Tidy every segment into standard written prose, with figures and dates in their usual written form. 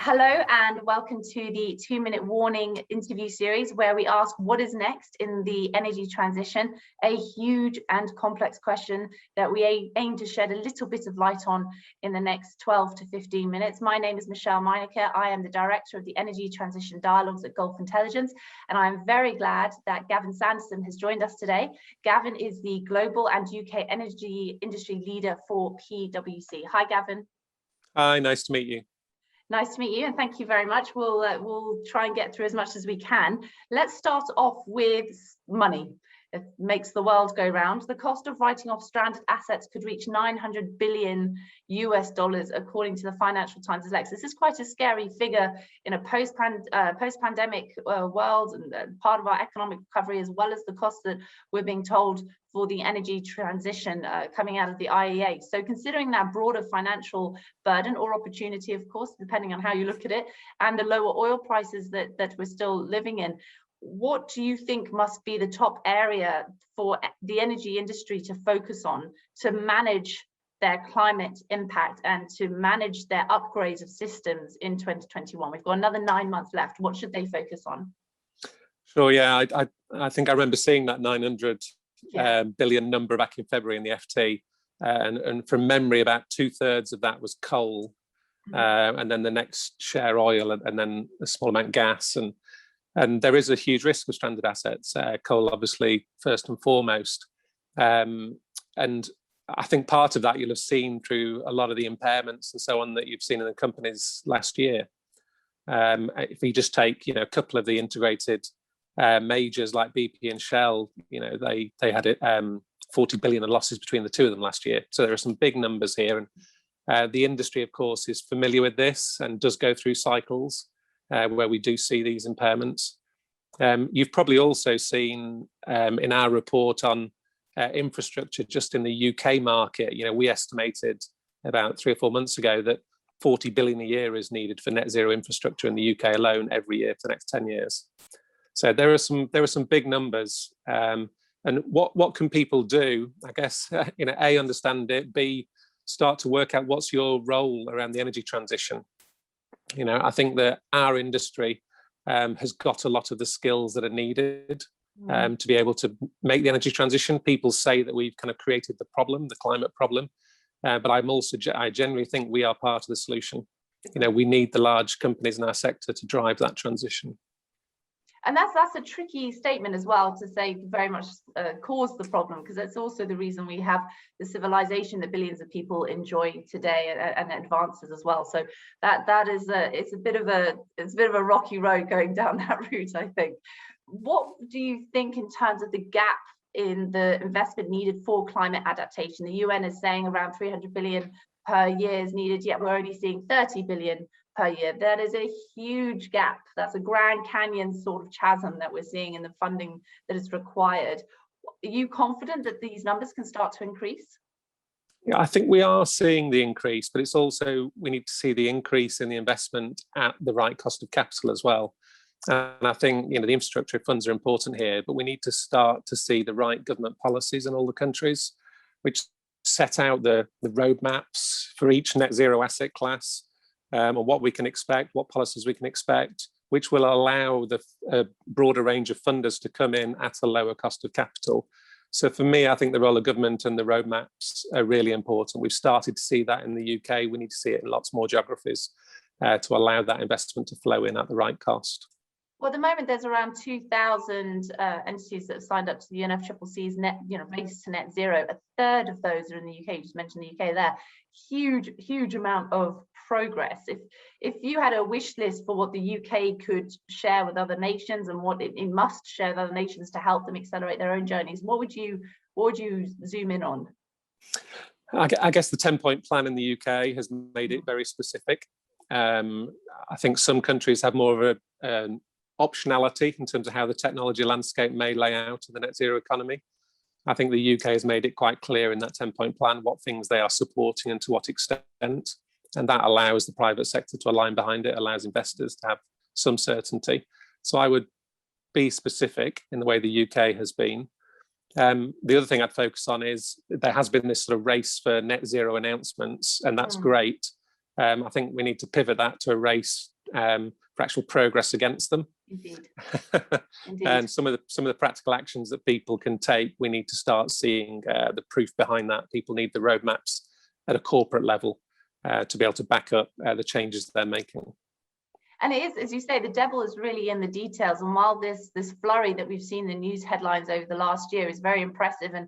Hello and welcome to the 2-minute warning interview series where we ask what is next in the energy transition, a huge and complex question that we aim to shed a little bit of light on in the next 12 to 15 minutes. My name is 𝗘𝗿𝗃𝗏. I am the director of the Energy Transition Dialogues at Gulf Intelligence, and I'm very glad that Gavin Sanderson has joined us today. Gavin is the global and UK energy industry leader for PwC. Hi, Gavin. Hi, nice to meet you. Nice to meet you, and thank you very much. We'll try and get through as much as we can. Let's start off with money. It makes the world go round. The cost of writing off stranded assets could reach $900 billion according to the Financial Times Index. This is quite a scary figure in a post-pandemic world and part of our economic recovery, as well as the costs that we're being told for the energy transition coming out of the IEA. So considering that broader financial burden or opportunity, of course, depending on how you look at it, and the lower oil prices that we're still living in, what do you think must be the top area for the energy industry to focus on to manage their climate impact and to manage their upgrades of systems in 2021? We've got another 9 months left. What should they focus on? Sure, yeah, I think I remember seeing that 900 billion number back in February in the FT, and from memory about 2/3 of that was coal, and then the next share oil, and then a small amount gas, and there is a huge risk with stranded assets, coal obviously first and foremost, and I think part of that you'll have seen through a lot of the impairments and so on that you've seen in the companies last year. If you just take a couple of the integrated majors like BP and Shell, they had 40 billion in losses between the two of them last year. So there are some big numbers here, and the industry, of course, is familiar with this and does go through cycles where we do see these impairments. You've probably also seen in our report on infrastructure just in the UK market, we estimated about 3 or 4 months ago that 40 billion a year is needed for net zero infrastructure in the UK alone every year for the next 10 years. So there are some big numbers, and what can people do? I guess A, understand it, B, start to work out what's your role around the energy transition. I think that our industry has got a lot of the skills that are needed to be able to make the energy transition. People say that we've kind of created the problem, the climate problem, but I generally think we are part of the solution. We need the large companies in our sector to drive that transition. And that's a tricky statement as well, to say very much cause the problem, because that's also the reason we have the civilization that billions of people enjoy today, and advances as well. So that is it's a bit of a rocky road going down that route, I think. What do you think in terms of the gap in the investment needed for climate adaptation? The UN is saying around 300 billion per year is needed, yet we're only seeing 30 billion per year. That is a huge gap. That's a Grand Canyon sort of chasm that we're seeing in the funding that is required. Are you confident that these numbers can start to increase? Yeah, I think we are seeing the increase, but it's also, we need to see the increase in the investment at the right cost of capital as well. And I think the infrastructure funds are important here, but we need to start to see the right government policies in all the countries, which set out the roadmaps for each net zero asset class, and what we can expect, what policies we can expect, which will allow the broader range of funders to come in at a lower cost of capital. So for me, I think the role of government and the roadmaps are really important. We've started to see that in the UK. We need to see it in lots more geographies to allow that investment to flow in at the right cost. Well, at the moment, there's around 2,000 entities that have signed up to the UNFCCC's race to net zero. A third of those are in the UK. You just mentioned the UK there. Huge amount of progress. If you had a wish list for what the UK could share with other nations and what it must share with other nations to help them accelerate their own journeys, what would you zoom in on? I guess the 10-point plan in the UK has made it very specific. I think some countries have more of an optionality in terms of how the technology landscape may lay out in the net zero economy. I think the UK has made it quite clear in that 10-point plan what things they are supporting and to what extent. And that allows the private sector to align behind it, allows investors to have some certainty. So I would be specific in the way the UK has been. The other thing I'd focus on is there has been this sort of race for net zero announcements, and that's great. I think we need to pivot that to a race for actual progress against them. Indeed. And some of the practical actions that people can take, we need to start seeing the proof behind that. People need the roadmaps at a corporate level to be able to back up the changes they're making. And it is, as you say, the devil is really in the details. And while this flurry that we've seen in the news headlines over the last year is very impressive, and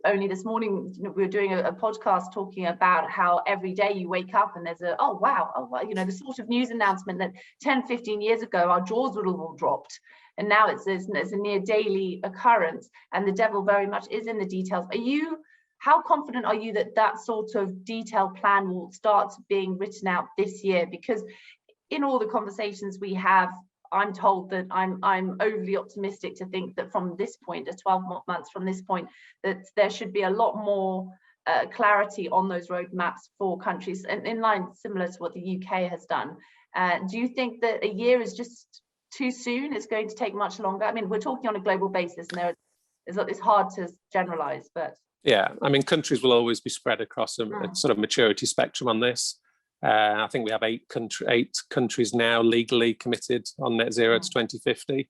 only this morning we were doing a podcast talking about how every day you wake up and there's oh wow, the sort of news announcement that 10-15 years ago our jaws would have all dropped, and now it's a near daily occurrence, and the devil very much is in the details. How confident are you that that sort of detailed plan will start being written out this year? Because in all the conversations we have, I'm told that I'm overly optimistic to think that from this point, 12 months from this point, that there should be a lot more clarity on those roadmaps for countries, and in line similar to what the UK has done. Do you think that a year is just too soon? It's going to take much longer? I mean, we're talking on a global basis, and it's hard to generalize, but yeah, I mean, countries will always be spread across a sort of maturity spectrum on this. I think we have eight countries now legally committed on net zero to 2050.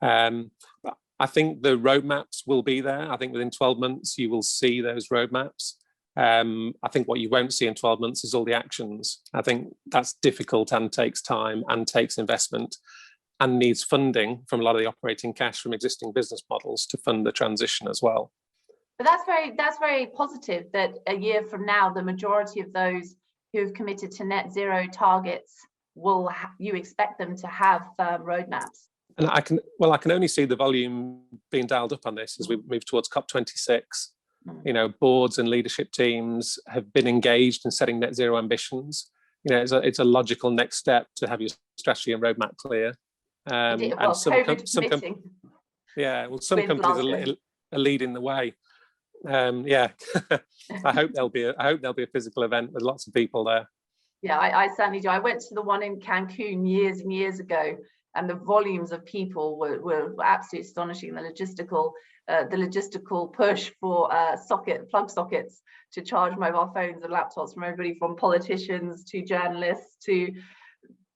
I think the roadmaps will be there. I think within 12 months, you will see those roadmaps. I think what you won't see in 12 months is all the actions. I think that's difficult and takes time and takes investment and needs funding from a lot of the operating cash from existing business models to fund the transition as well. But that's very positive that a year from now, the majority of those who have committed to net zero targets you expect them to have roadmaps. And I can only see the volume being dialed up on this as we move towards COP26. Boards and leadership teams have been engaged in setting net zero ambitions. It's a logical next step to have your strategy and roadmap clear. And some companies are leading the way. I hope there'll be a physical event with lots of people there. Yeah, I certainly do. I went to the one in Cancun years and years ago, and the volumes of people were absolutely astonishing. The logistical push for plug sockets to charge mobile phones and laptops from everybody from politicians to journalists to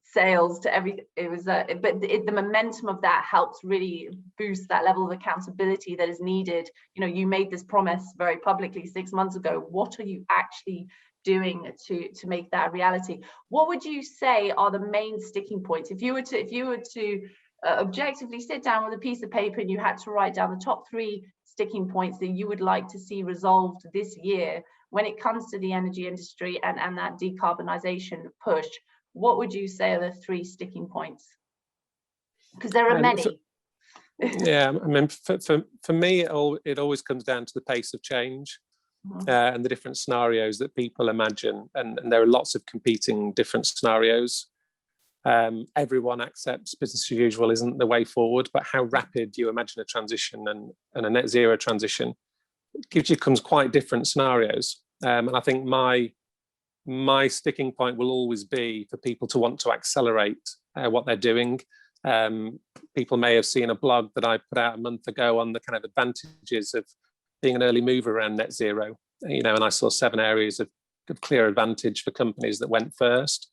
sales to everything. It was the momentum of that helps really boost that level of accountability that is needed. You made this promise very publicly 6 months ago. What are you actually doing to make that a reality? What would you say are the main sticking points if you were to objectively sit down with a piece of paper and you had to write down the top 3 sticking points that you would like to see resolved this year when it comes to the energy industry and that decarbonisation push? What would you say are the 3 sticking points? Because there are many. Yeah, I mean, for me, it always comes down to the pace of change and the different scenarios that people imagine. And there are lots of competing different scenarios. Everyone accepts business as usual isn't the way forward, but how rapid you imagine a transition and a net zero transition comes quite different scenarios. And I think my sticking point will always be for people to want to accelerate what they're doing. People may have seen a blog that I put out a month ago on the kind of advantages of being an early mover around net zero, and I saw 7 areas of clear advantage for companies that went first.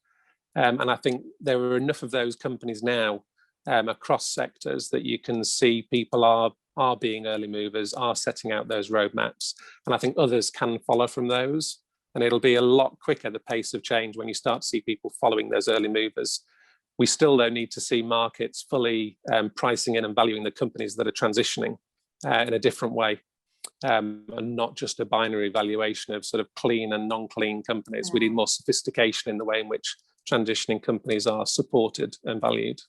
And I think there are enough of those companies now across sectors that you can see people are being early movers, are setting out those roadmaps. And I think others can follow from those. And it'll be a lot quicker, the pace of change, when you start to see people following those early movers. We still don't need to see markets fully pricing in and valuing the companies that are transitioning in a different way, and not just a binary valuation of sort of clean and non-clean companies. Yeah. We need more sophistication in the way in which transitioning companies are supported and valued.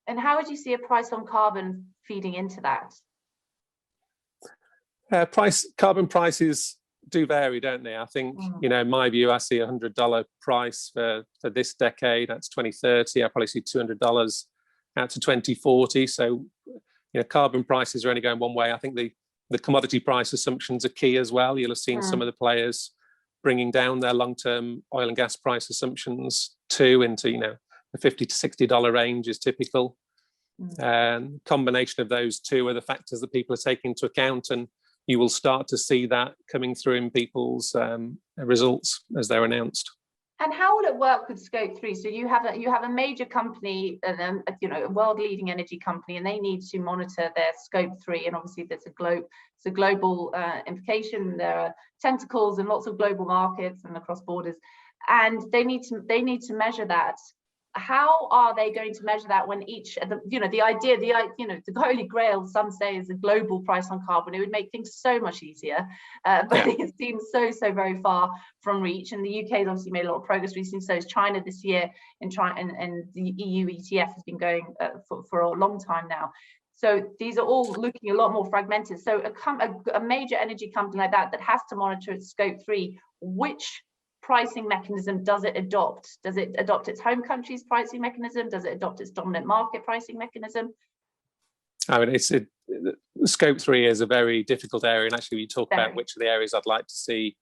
And how would you see a price on carbon feeding into that? Carbon prices do vary, don't they? I think, in my view, I see $100 price for this decade. That's 2030. I probably see $200 out to 2040. So, carbon prices are only going one way. I think the commodity price assumptions are key as well. You'll have seen some of the players bringing down their long-term oil and gas price assumptions too into, the $50 to $60 range is typical. And combination of those two are the factors that people are taking into account. And you will start to see that coming through in people's results as they're announced. And how will it work with Scope 3? So you have a major company, a world-leading energy company, and they need to monitor their Scope 3. And obviously, there's a global implication. There are tentacles in lots of global markets and across borders, and they need to measure that. How are they going to measure that when the holy grail, some say, is a global price on carbon? It would make things so much easier, but it seems so very far from reach. And the UK has obviously made a lot of progress recently. So is China this year, and the EU ETS has been going for a long time now. So these are all looking a lot more fragmented. So a major energy company like that has to monitor its Scope 3, which pricing mechanism does it adopt? Does it adopt its home country's pricing mechanism? Does it adopt its dominant market pricing mechanism? I mean, Scope 3 is a very difficult area, and actually you talk about which of the areas I'd like to see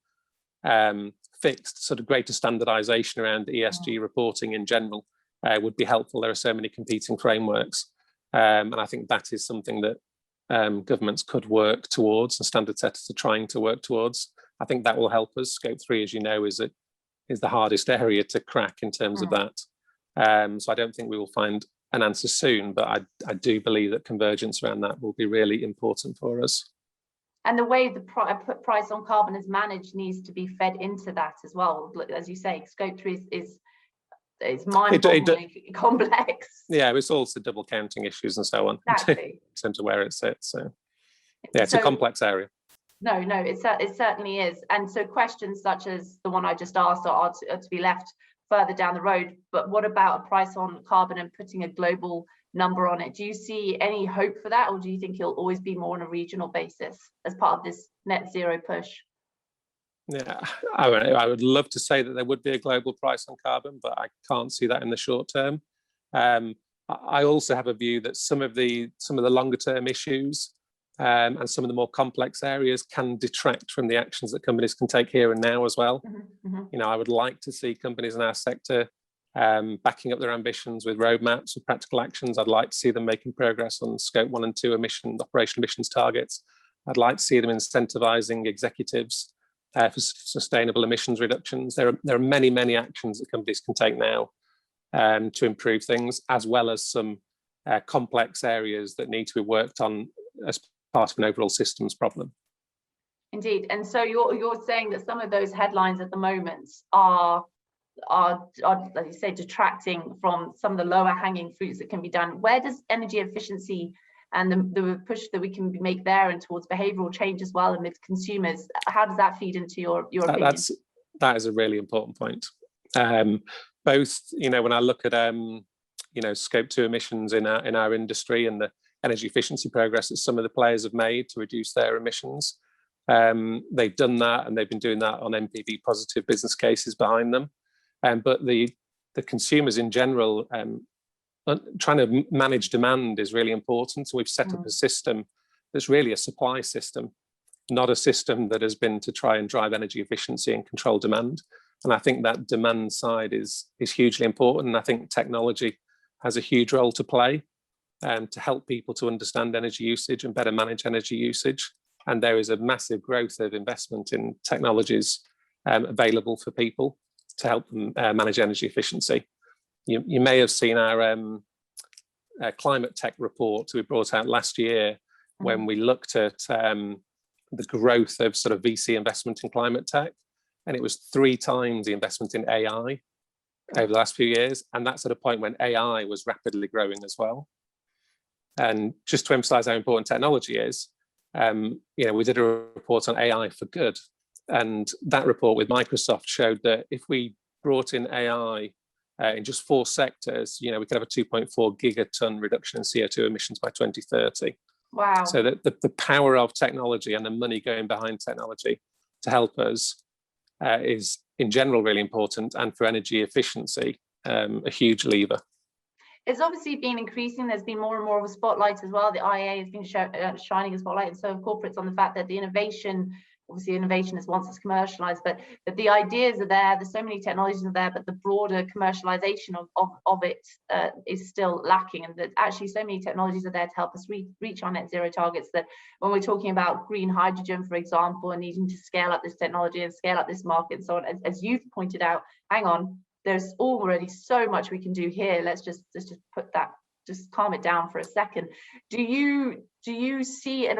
fixed. Sort of greater standardization around ESG reporting in general would be helpful. There are so many competing frameworks, and I think that is something that governments could work towards, and standard setters are trying to work towards. I think that will help us. Scope 3, as you know, is the hardest area to crack in terms of that. So I don't think we will find an answer soon, but I do believe that convergence around that will be really important for us. And the way the price on carbon is managed needs to be fed into that as well. As you say, Scope 3 is mind-bogglingly complex. Yeah, it's also double counting issues and so on. Exactly. In terms of where it sits. So yeah, it's a complex area. No, it certainly is. And so questions such as the one I just asked are to be left further down the road. But what about a price on carbon and putting a global number on it? Do you see any hope for that, or do you think it'll always be more on a regional basis as part of this net zero push? Yeah, I would love to say that there would be a global price on carbon, but I can't see that in the short term. I also have a view that some of the longer term issues and some of the more complex areas can detract from the actions that companies can take here and now as well. I would like to see companies in our sector backing up their ambitions with roadmaps, with practical actions. I'd like to see them making progress on Scope 1 and 2 operational emissions targets. I'd like to see them incentivizing executives for sustainable emissions reductions. There are many actions that companies can take now to improve things, as well as some complex areas that need to be worked on as part of an overall systems problem. Indeed. And so you're saying that some of those headlines at the moment are like you say, detracting from some of the lower hanging fruits that can be done. Where does energy efficiency and the push that we can make there and towards behavioural change as well amid consumers, how does that feed into your opinion? That is a really important point. Both, when I look at Scope 2 emissions in our industry and the energy efficiency progress that some of the players have made to reduce their emissions, they've done that, and they've been doing that on NPV positive business cases behind them. But the consumers in general, trying to manage demand is really important. So we've set up a system that's really a supply system, not a system that has been to try and drive energy efficiency and control demand. And I think that demand side is hugely important. And I think technology has a huge role to play to help people to understand energy usage and better manage energy usage. And there is a massive growth of investment in technologies available for people to help them manage energy efficiency. You may have seen our climate tech report we brought out last year when we looked at the growth of sort of VC investment in climate tech, and it was 3 times the investment in AI over the last few years, and that's at a point when AI was rapidly growing as well. And just to emphasize how important technology is, we did a report on AI for good, and that report with Microsoft showed that if we brought in AI in just 4 sectors, we could have a 2.4 gigaton reduction in CO2 emissions by 2030. Wow. So that the power of technology and the money going behind technology to help us is in general really important, and for energy efficiency, a huge lever. It's obviously been increasing. There's been more and more of a spotlight as well. The IEA has been shining a spotlight, and so have corporates, on the fact that the innovation obviously innovation is once it's commercialized, but the ideas are there, there's so many technologies are there, but the broader commercialization of it is still lacking, and that actually so many technologies are there to help us reach our net zero targets, that when we're talking about green hydrogen, for example, and needing to scale up this technology and scale up this market and so on, as you've pointed out, hang on, there's already so much we can do here. Let's just put that, just calm it down for a second. Do you see an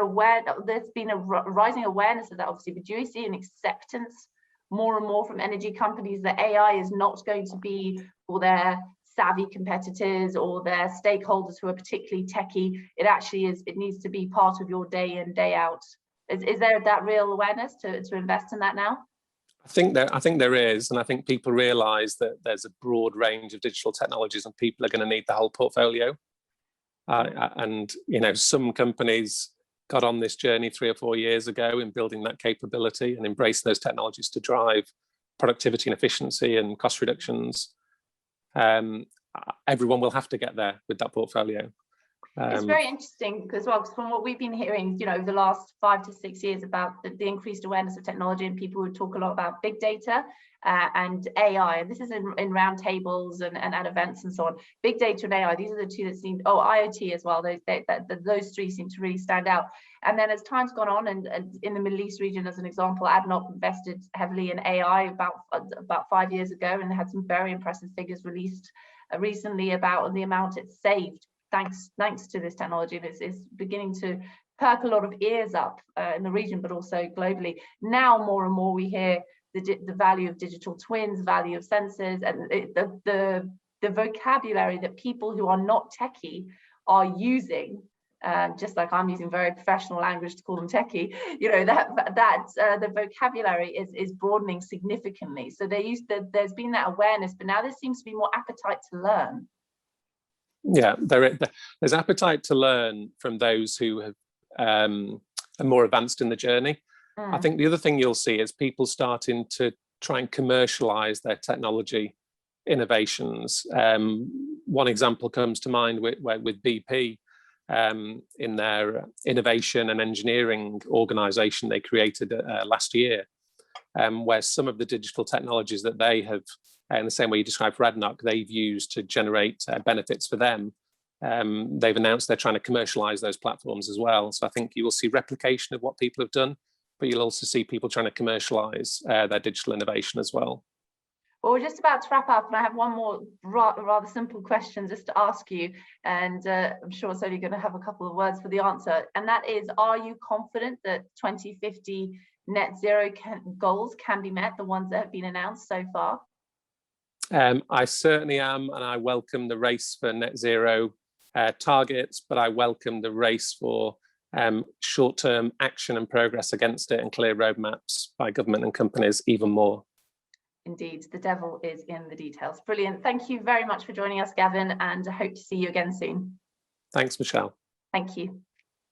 there's been a rising awareness of that, obviously, but do you see an acceptance more and more from energy companies that AI is not going to be for their savvy competitors or their stakeholders who are particularly techie? It actually is, it needs to be part of your day in, day out. Is there that real awareness to invest in that now? I think there is, and I think people realise that there's a broad range of digital technologies, and people are going to need the whole portfolio. And you know, some companies got on this journey 3 or 4 years ago in building that capability and embracing those technologies to drive productivity and efficiency and cost reductions. Everyone will have to get there with that portfolio. It's very interesting as well, because from what we've been hearing, you know, over the last 5 to 6 years about the increased awareness of technology, and people would talk a lot about big data and AI, and this is in roundtables and at events and so on. Big data and AI, these are the two that seem, IoT as well, those three seem to really stand out. And then as time's gone on, and in the Middle East region, as an example, ADNOC invested heavily in AI about 5 years ago, and had some very impressive figures released recently about the amount it's saved thanks to this technology. And it's beginning to perk a lot of ears up in the region, but also globally. Now more and more we hear the value of digital twins, value of sensors, and the vocabulary that people who are not techie are using, just like I'm using very professional language to call them techie, you know, the vocabulary is broadening significantly. So there's been that awareness, but now there seems to be more appetite to learn. Yeah, there's appetite to learn from those who have are more advanced in the journey. I think the other thing you'll see is people starting to try and commercialize their technology innovations. One example comes to mind with BP, in their innovation and engineering organization they created last year, where some of the digital technologies that they have, in the same way you described for ADNOC, they've used to generate benefits for them. They've announced they're trying to commercialize those platforms as well. So I think you will see replication of what people have done, but you'll also see people trying to commercialize their digital innovation as well. Well, we're just about to wrap up, and I have one more rather simple question just to ask you, and I'm sure it's only going to have a couple of words for the answer, and that is, are you confident that 2050 net zero goals can be met, the ones that have been announced so far? I certainly am, and I welcome the race for net zero targets, but I welcome the race for short-term action and progress against it, and clear roadmaps by government and companies even more. Indeed, the devil is in the details. Brilliant. Thank you very much for joining us, Gavin, and I hope to see you again soon. Thanks, Michelle. Thank you.